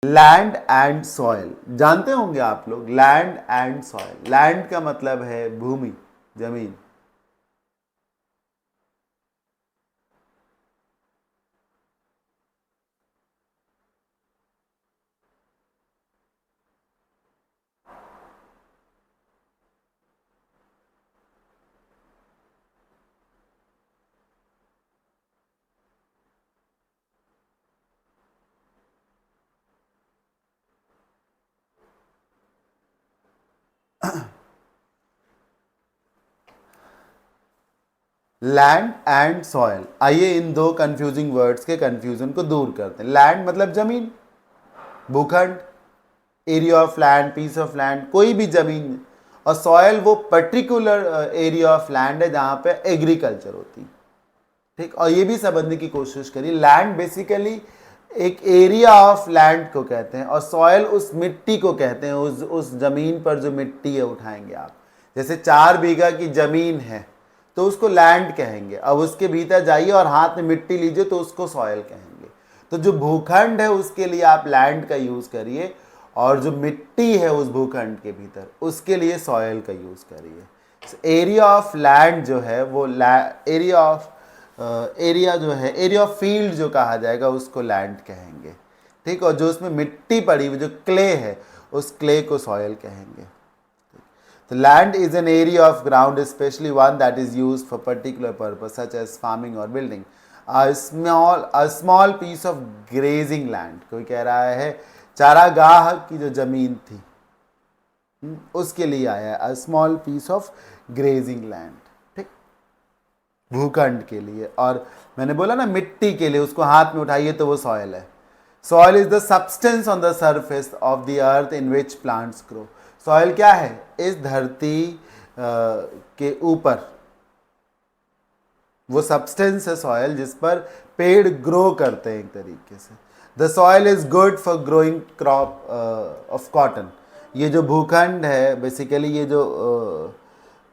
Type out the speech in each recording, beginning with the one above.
Land and soil जानते होंगे आप लोग, लैंड एंड सॉइल। लैंड का मतलब है भूमि, जमीन। लैंड एंड सॉइल, आइए इन दो कंफ्यूजिंग वर्ड्स के कंफ्यूजन को दूर करते हैं। लैंड मतलब जमीन, भूखंड, area of land, piece of land, कोई भी जमीन। और सॉइल वो पर्टिकुलर एरिया ऑफ लैंड है जहां पे एग्रीकल्चर होती है। ठीक, और ये भी समझने की कोशिश करिए, लैंड बेसिकली एक एरिया ऑफ लैंड को कहते हैं, और सॉइल उस मिट्टी को कहते हैं, उस जमीन पर जो मिट्टी है उठाएंगे आप। जैसे 4 बीघा की जमीन है तो उसको लैंड कहेंगे। अब उसके भीतर जाइए और हाथ में मिट्टी लीजिए तो उसको सॉइल कहेंगे। तो जो भूखंड है उसके लिए आप लैंड का यूज करिए, और जो मिट्टी है उस भूखंड के भीतर उसके लिए सॉइल का यूज करिए। एरिया ऑफ लैंड जो है वो एरिया जो है, एरिया ऑफ फील्ड जो कहा जाएगा उसको लैंड कहेंगे। ठीक, और जो उसमें मिट्टी पड़ी हुई जो क्ले है उस क्ले को सॉइल कहेंगे। तो land is an area of ground, specially one that is used for particular purpose such as farming और building. A small piece of grazing land, कोई कह रहा है चारागाह की जो जमीन थी उसके लिए आया है, a small piece of grazing land. ठीक, भूखंड के लिए। और मैंने बोला ना मिट्टी के लिए, उसको हाथ में उठाइए तो वो सॉइल है। Soil is the substance on the surface of the earth in which plants grow. Soil क्या है? इस धरती के ऊपर वो सब्सटेंस है सॉइल जिस पर पेड़ ग्रो करते हैं एक तरीके से। The soil is good for growing crop of cotton. ये जो भूखंड है बेसिकली, ये जो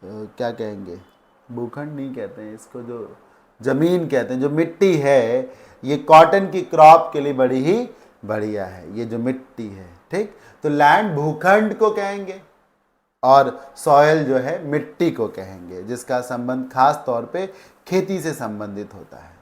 क्या कहेंगे, भूखंड नहीं कहते हैं इसको, जो जमीन कहते हैं, जो मिट्टी है, ये कॉटन की क्रॉप के लिए बड़ी ही बढ़िया है, ये जो मिट्टी है। ठीक, तो लैंड भूखंड को कहेंगे और सॉयल जो है मिट्टी को कहेंगे, जिसका संबंध खास तौर पे खेती से संबंधित होता है।